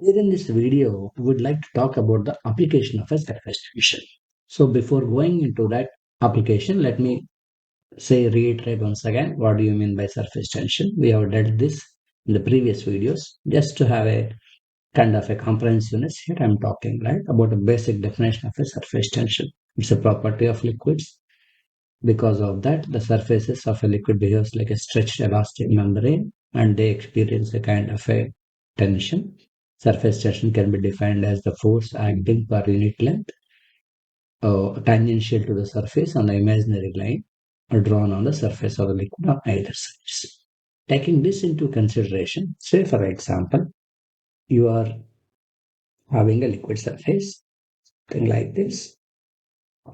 Here in this video, we would like to talk about the application of a surface tension. So before going into that application, let me reiterate once again, what do you mean by surface tension? We have dealt this in the previous videos. Just to have a kind of a comprehensiveness, here I'm talking right about a basic definition of a surface tension. It's a property of liquids. Because of that, the surfaces of a liquid behaves like a stretched elastic membrane and they experience a kind of a tension. Surface tension can be defined as the force acting per unit length, tangential to the surface on the imaginary line drawn on the surface of the liquid on either sides. Taking this into consideration, say for example, you are having a liquid surface, thing like this.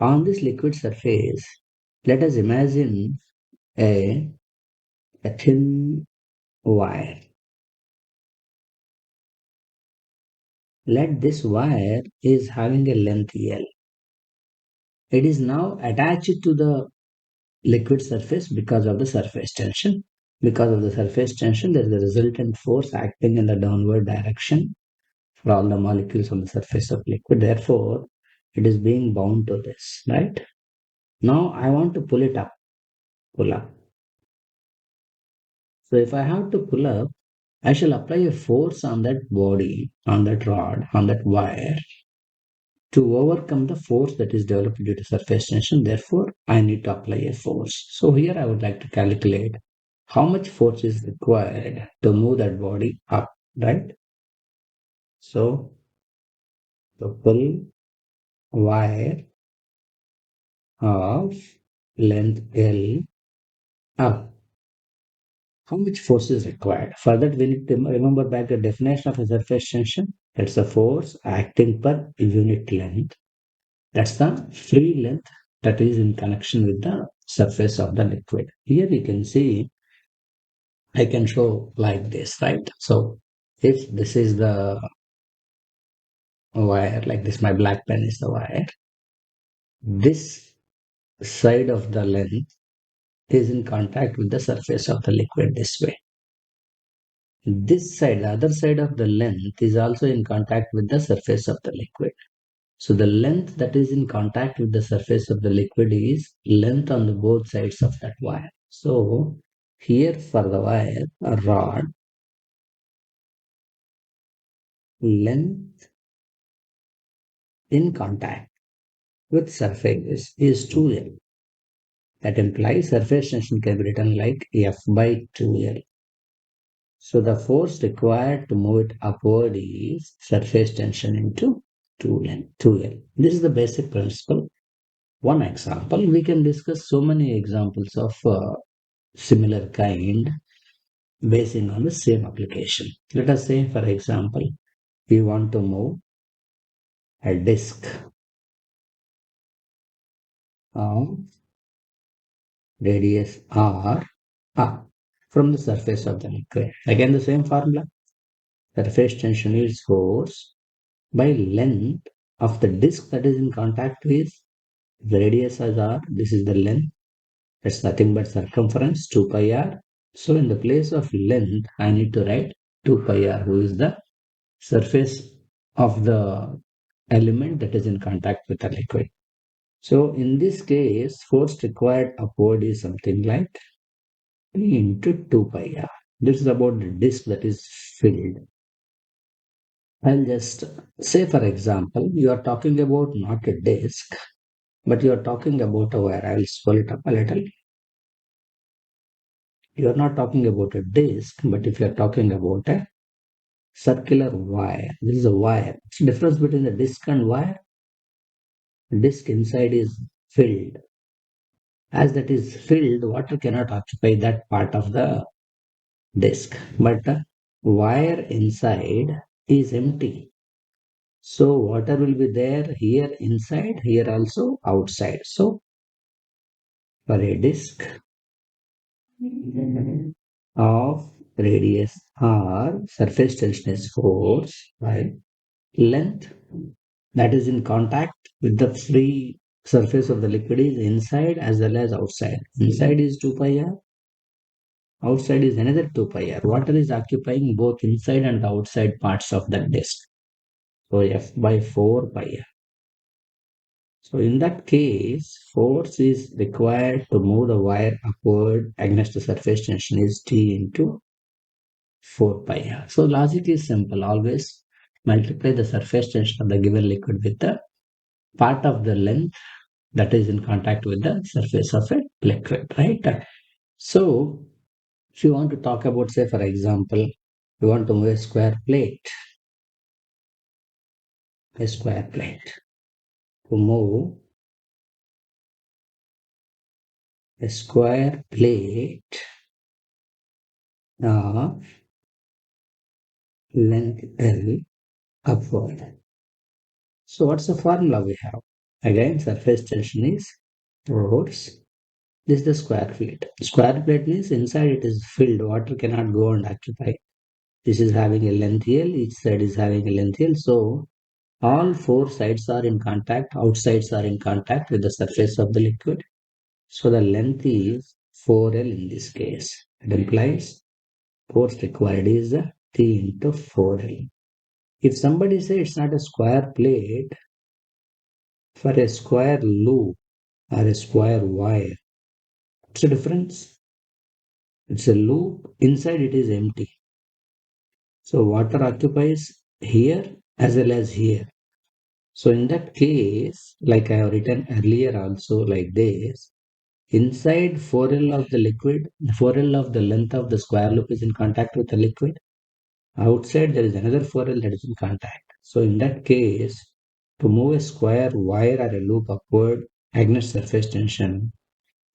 On this liquid surface, let us imagine a, a thin wire. Let this wire is having a length L. It is now attached to the liquid surface because of the surface tension. Because of the surface tension, there is a resultant force acting in the downward direction for all the molecules on the surface of liquid. Therefore, it is being bound to this, right? Now I want to pull it up, pull up. So if I have to pull up, I shall apply a force on that body, on that rod, on that wire to overcome the force that is developed due to surface tension. Therefore, I need to apply a force. So here I would like to calculate how much force is required to move that body up, right? So the pull wire of length L up. How much force is required? For that, we need to remember back the definition of a surface tension. That's the force acting per unit length. That's the free length that is in connection with the surface of the liquid. Here you can see, I can show like this, right? So if this is the wire, like this, my black pen is the wire, this side of the length is in contact with the surface of the liquid this way. This side, the other side of the length is also in contact with the surface of the liquid. So the length that is in contact with the surface of the liquid is length on the both sides of that wire. So here for the wire, a rod, length in contact with surface is 2L. That implies surface tension can be written like F by 2L. So the force required to move it upward is surface tension into 2L. This is the basic principle. One example, we can discuss so many examples of similar kind basing on the same application. Let us say, for example, we want to move a disk of radius r up from the surface of the liquid. Again, the same formula. Surface tension is force by length of the disk that is in contact with the radius as r. This is the length. That's nothing but circumference, 2 pi r. So in the place of length, I need to write 2 pi r, who is the surface of the element that is in contact with the liquid. So in this case, force required upward is something like P into 2 pi r. This is about the disk that is filled. I'll just say, for example, you are talking about not a disk, but you are talking about a wire. I'll swell it up a little. You are not talking about a disk, but if you are talking about a circular wire, this is a wire. What's the difference between the disk and wire? Disk inside is filled. As that is filled, water cannot occupy that part of the disk, but the wire inside is empty. So water will be there here inside, here also outside. So for a disk of radius r, surface tension is force by length that is in contact with the free surface of the liquid is inside as well as outside. Inside is 2 pi r, Outside is another 2 pi r. Water is occupying both inside and the outside parts of the disk. So F by 4 pi r. So in that case, force is required to move the wire upward against the surface tension is T into 4 pi r. So logic is simple. Always multiply the surface tension of the given liquid with the part of the length that is in contact with the surface of a liquid, right? So if you want to talk about, say, for example, you want to move a square plate. To move a square plate of length L upward. So what's the formula we have? Again, surface tension is force. This is the square plate. Square plate means inside it is filled. Water cannot go and occupy. This is having a length L. Each side is having a length L. So all four sides are in contact. Outsides are in contact with the surface of the liquid. So the length is 4L in this case. It implies force required is T into 4L. If somebody says it's not a square plate, for a square loop or a square wire, what's the difference? It's a loop, inside it is empty. So water occupies here as well as here. So in that case, like I have written earlier also like this, inside 4L of the liquid, 4L of the length of the square loop is in contact with the liquid. Outside there is another 4L that is in contact. So in that case, to move a square wire or a loop upward against surface tension,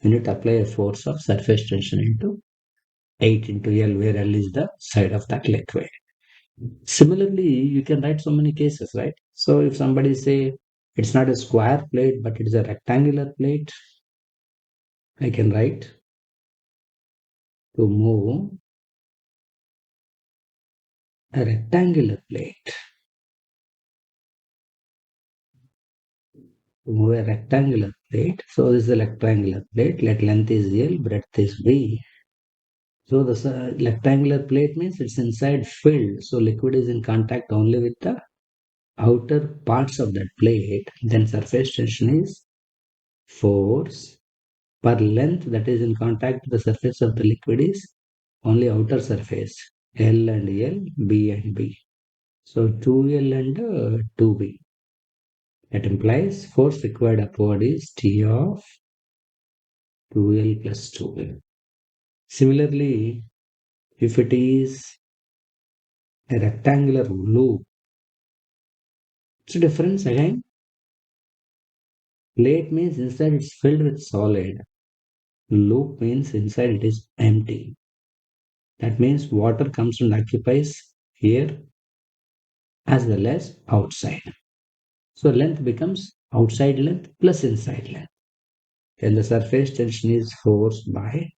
you need to apply a force of surface tension into 8 into L, where L is the side of that liquid. Similarly, you can write so many cases, right? So if somebody say it's not a square plate, but it is a rectangular plate, I can write to move a rectangular plate. To move a rectangular plate. So this is a rectangular plate. Let length is L, breadth is B. So the rectangular plate means it's inside filled. So liquid is in contact only with the outer parts of that plate. Then surface tension is force per length that is in contact with the surface of the liquid is only outer surface. L and L, B and B. So 2L and 2B. That implies force required upward is T of 2L plus 2L. Similarly, if it is a rectangular loop, what's the difference again? Plate means inside it's filled with solid. Loop means inside it is empty. That means water comes and occupies here as well as outside. So length becomes outside length plus inside length. Then the surface tension is forced by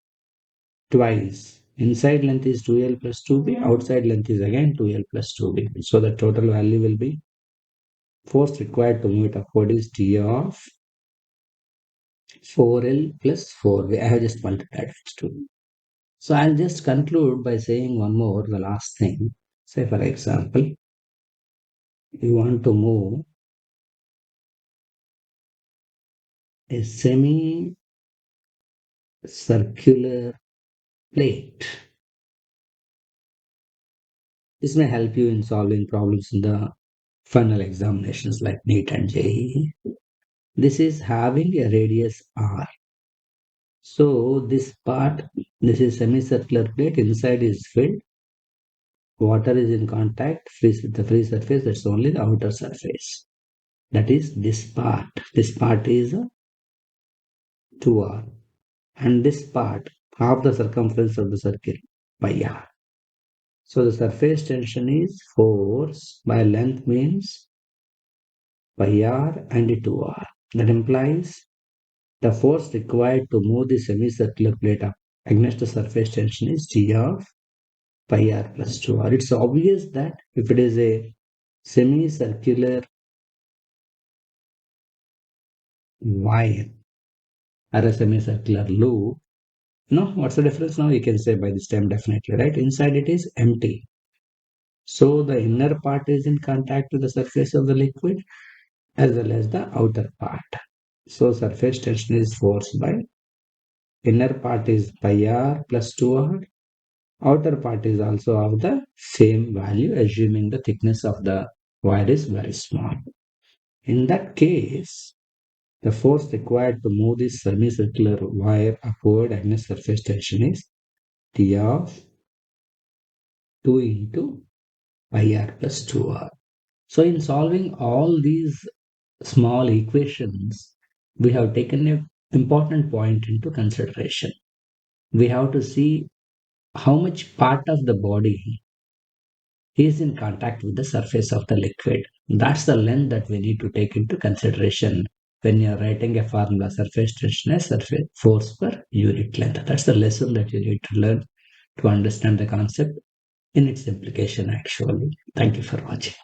twice. Inside length is 2L plus 2B, outside length is again 2L plus 2B. So the total value will be force required to move it upward is T of 4L plus 4B. I have just multiplied it 2. So I'll just conclude by saying one more, the last thing. Say for example, you want to move a semi-circular plate. This may help you in solving problems in the final examinations like NEET and JEE. This is having a radius R. So this part, this is semicircular plate, inside is filled, water is in contact with the free surface, that's only the outer surface. That is this part. This part is 2R. And this part, half the circumference of the circle, pi R. So the surface tension is force by length means pi R and 2R. That implies the force required to move the semicircular plate up against the surface tension is T of pi R plus 2R. It's obvious that if it is a semicircular wire or a semicircular loop, No, what's the difference now? You can say by this time definitely, right? Inside it is empty. So the inner part is in contact with the surface of the liquid as well as the outer part. So surface tension is forced by inner part is pi r plus 2r. Outer part is also of the same value, assuming the thickness of the wire is very small. In that case, the force required to move this semicircular wire upward against surface tension is T of 2 into pi r plus 2r. So in solving all these small equations, we have taken an important point into consideration. We have to see how much part of the body is in contact with the surface of the liquid. That's the length that we need to take into consideration when you're writing a formula surface tension as surface force per unit length. That's the lesson that you need to learn to understand the concept in its implication actually. Thank you for watching.